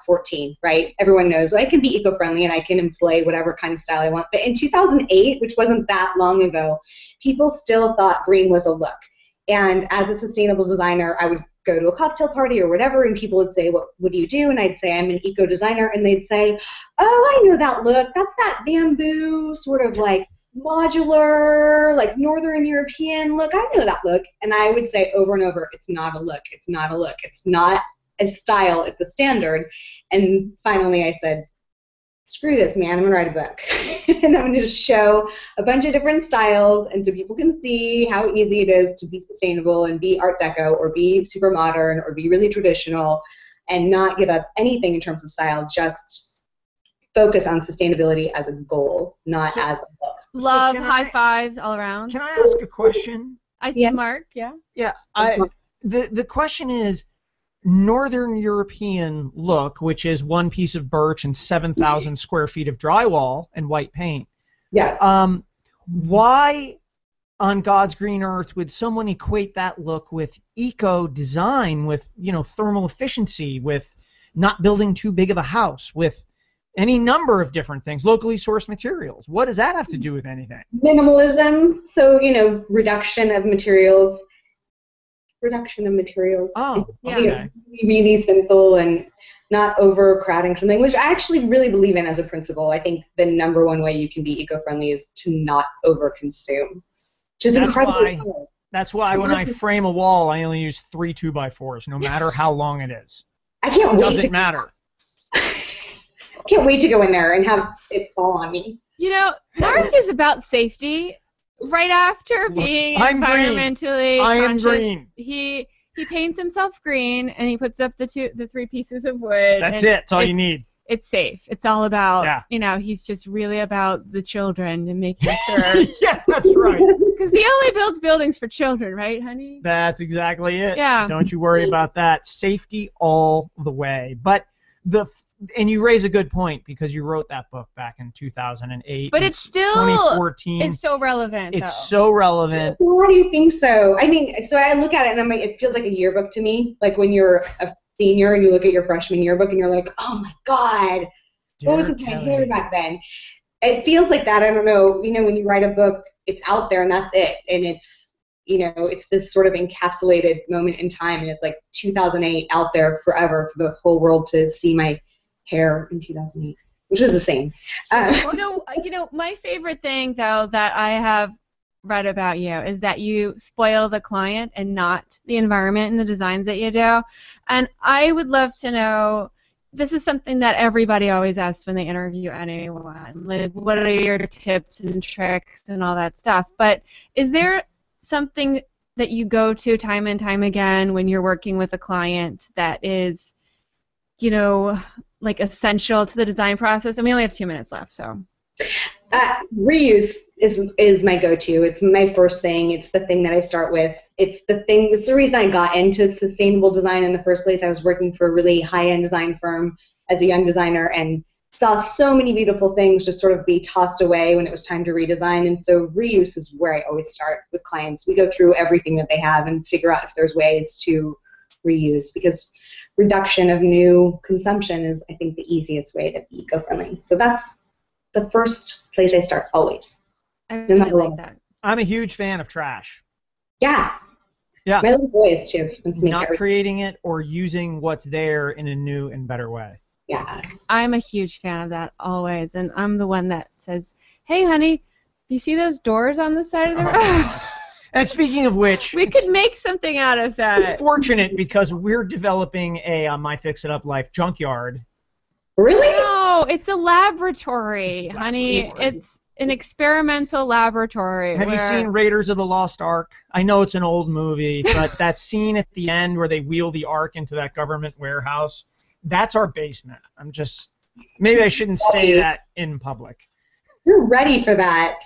14, right? Everyone knows I can be eco-friendly and I can employ whatever kind of style I want. But in 2008, which wasn't that long ago, people still thought green was a look. And as a sustainable designer, I would go to a cocktail party or whatever, and people would say, what do you do? And I'd say, I'm an eco-designer. And they'd say, oh, I know that look. That's that bamboo sort of like modular, like Northern European look. I know that look. And I would say over and over, it's not a look. It's not a look. It's not a style. It's a standard. And finally I said, screw this, man. I'm going to write a book. And I'm going to just show a bunch of different styles and so people can see how easy it is to be sustainable and be Art Deco or be super modern or be really traditional and not give up anything in terms of style, just focus on sustainability as a goal, not as a book. Love, high fives all around. Can I ask a question? I see Mark, yeah. Yeah, the question is, Northern European look, which is one piece of birch and 7,000 square feet of drywall and white paint. Yes. Why on God's green earth would someone equate that look with eco-design, with thermal efficiency, with not building too big of a house, with any number of different things, locally sourced materials? What does that have to do with anything? Minimalism, so reduction of materials. Oh, okay. Really simple and not overcrowding something, which I actually really believe in as a principle. I think the number one way you can be eco-friendly is to not overconsume. That's why when I frame a wall, I only use 3 2x4s, no matter how long it is. I can't wait. Doesn't matter. Can't wait to go in there and have it fall on me. Mark is about safety. Right after being environmentally conscious, green. He paints himself green and he puts up the 3 pieces of wood. That's it. That's all you need. It's safe. It's all about, he's just really about the children and making sure. Yeah, that's right. Because he only builds buildings for children, right, honey? That's exactly it. Yeah. Don't you worry about that. Safety all the way. But and you raise a good point because you wrote that book back in 2008. But it's still 2014. It's so relevant. It's so relevant. Why do you think so? I mean, so I look at it and I'm like, it feels like a yearbook to me. Like when you're a senior and you look at your freshman yearbook and you're like, oh my God, what was with my hair back then? It feels like that. I don't know. When you write a book, it's out there and that's it. And it's, it's this sort of encapsulated moment in time. And it's like 2008 out there forever for the whole world to see my hair in 2008. which was the same. So, my favorite thing, though, that I have read about you is that you spoil the client and not the environment and the designs that you do. And I would love to know, this is something that everybody always asks when they interview anyone, like, what are your tips and tricks and all that stuff. But is there something that you go to time and time again when you're working with a client that is, like essential to the design process? And we only have 2 minutes left, so. Reuse is my go-to. It's my first thing. It's the thing that I start with. It's the reason I got into sustainable design in the first place. I was working for a really high-end design firm as a young designer and saw so many beautiful things just sort of be tossed away when it was time to redesign. And so reuse is where I always start with clients. We go through everything that they have and figure out if there's ways to reuse, because reduction of new consumption is, I think, the easiest way to be eco-friendly. So that's the first place I start always. I really like that. I'm a huge fan of trash. Yeah. Yeah. My little boy is too. He wants to make Not everything. creating it or using what's there in a new and better way. Yeah. I'm a huge fan of that always, and I'm the one that says, hey, honey, do you see those doors on the side of the road? And speaking of which, we could make something out of that. Fortunate, because we're developing a My Fix It Up Life junkyard. Really? No, it's a laboratory, honey. It's an experimental laboratory. Have you seen Raiders of the Lost Ark? I know it's an old movie, but that scene at the end where they wheel the Ark into that government warehouse, that's our basement. Maybe I shouldn't say that in public. You're ready for that.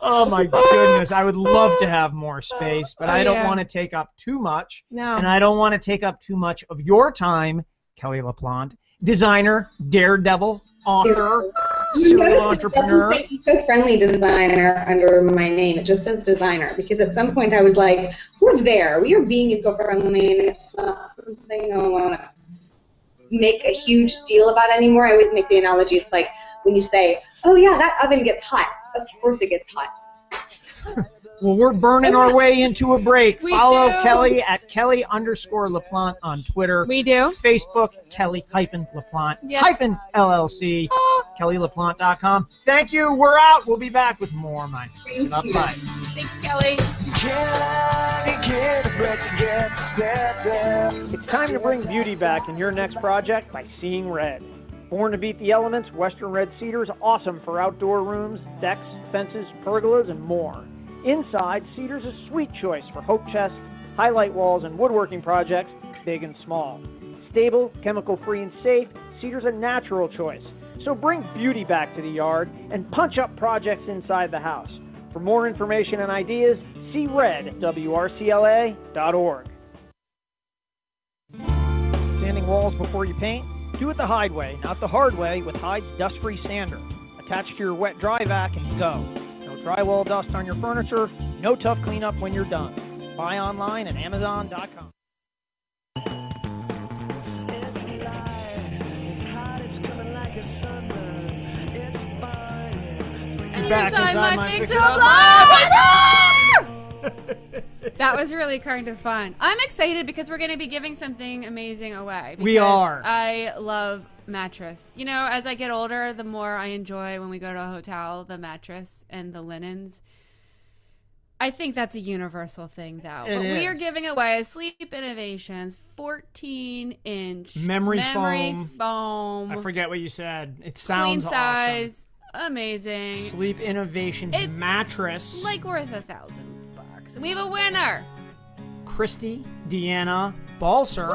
Oh my goodness, I would love to have more space, but I don't want to take up too much. No. And I don't want to take up too much of your time, Kelly LaPlante, designer, daredevil, author, serial entrepreneur. It doesn't say eco-friendly designer under my name. It just says designer, because at some point I was like, we're there. We are being eco-friendly, and it's not something I want to make a huge deal about anymore. I always make the analogy, it's like when you say, oh yeah, that oven gets hot. Of course it gets hot. Well, we're burning our way into a break. We Follow do. Kelly at Kelly_LaPlante on Twitter. We do. Facebook, Kelly-LaPlante, Yes. LLC, KellyLaPlante.com. Thank you. We're out. We'll be back with more My Fix It Up Life. Thanks, Kelly. It's time to bring beauty back in your next project by Seeing Red. Born to beat the elements, Western Red Cedar is awesome for outdoor rooms, decks, fences, pergolas, and more. Inside, Cedar's a sweet choice for hope chests, highlight walls, and woodworking projects, big and small. Stable, chemical-free, and safe, Cedar's a natural choice. So bring beauty back to the yard and punch up projects inside the house. For more information and ideas, see red at WRCLA.org. Sanding walls before you paint? Do it the Hyde way, not the hard way, with Hyde's dust-free sander. Attach to your wet dry vac and go. No drywall dust on your furniture, no tough cleanup when you're done. Buy online at Amazon.com. And Back inside My Fix It Up That was really kind of fun. I'm excited because we're going to be giving something amazing away. We are. I love mattress. You know, as I get older, the more I enjoy when we go to a hotel, the mattress and the linens. I think that's a universal thing, though. But we are giving away Sleep Innovations 14-inch Memory foam. I forget what you said. It sounds queen size, amazing. Sleep Innovations It's mattress. like worth $1,000. We have a winner. Christy Deanna Balser.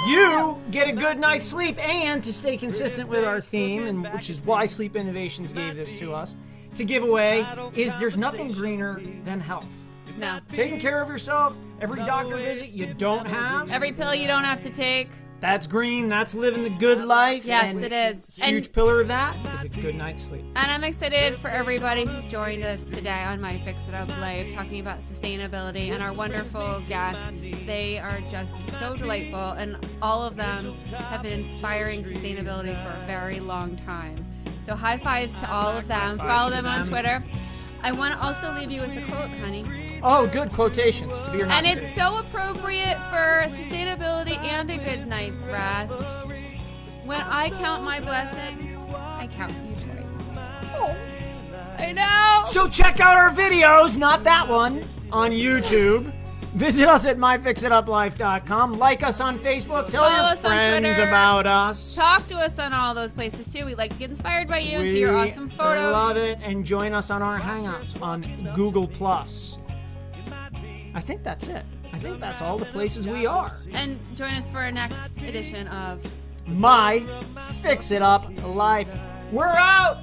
You get a good night's sleep, and to stay consistent with our theme, and which is why Sleep Innovations gave this to us, to give away is there's nothing greener than health. No. Taking care of yourself, every doctor visit you don't have. Every pill you don't have to take. That's green. That's living the good life. Yes, and it is. Huge pillar of that is a good night's sleep. And I'm excited for everybody who joined us today on My Fix It Up Live talking about sustainability and our wonderful guests. They are just so delightful, and all of them have been inspiring sustainability for a very long time. So high fives to all of them. Follow them on Twitter. I want to also leave you with a quote, honey. Oh, good quotations to be or not And to it's be. so appropriate for sustainability and a good night's rest. When I count my blessings, I count you, Trace. Oh, I know. So check out our videos, not that one, on YouTube. Visit us at myfixituplife.com. Like us on Facebook. Tell Follow your us on friends Twitter. about us. Talk to us on all those places too. We'd like to get inspired by you and see your awesome photos. Love it. And join us on our Hangouts on Google+. I think that's it. I think that's all the places we are. And join us for our next edition of My Fix It Up Life. We're out!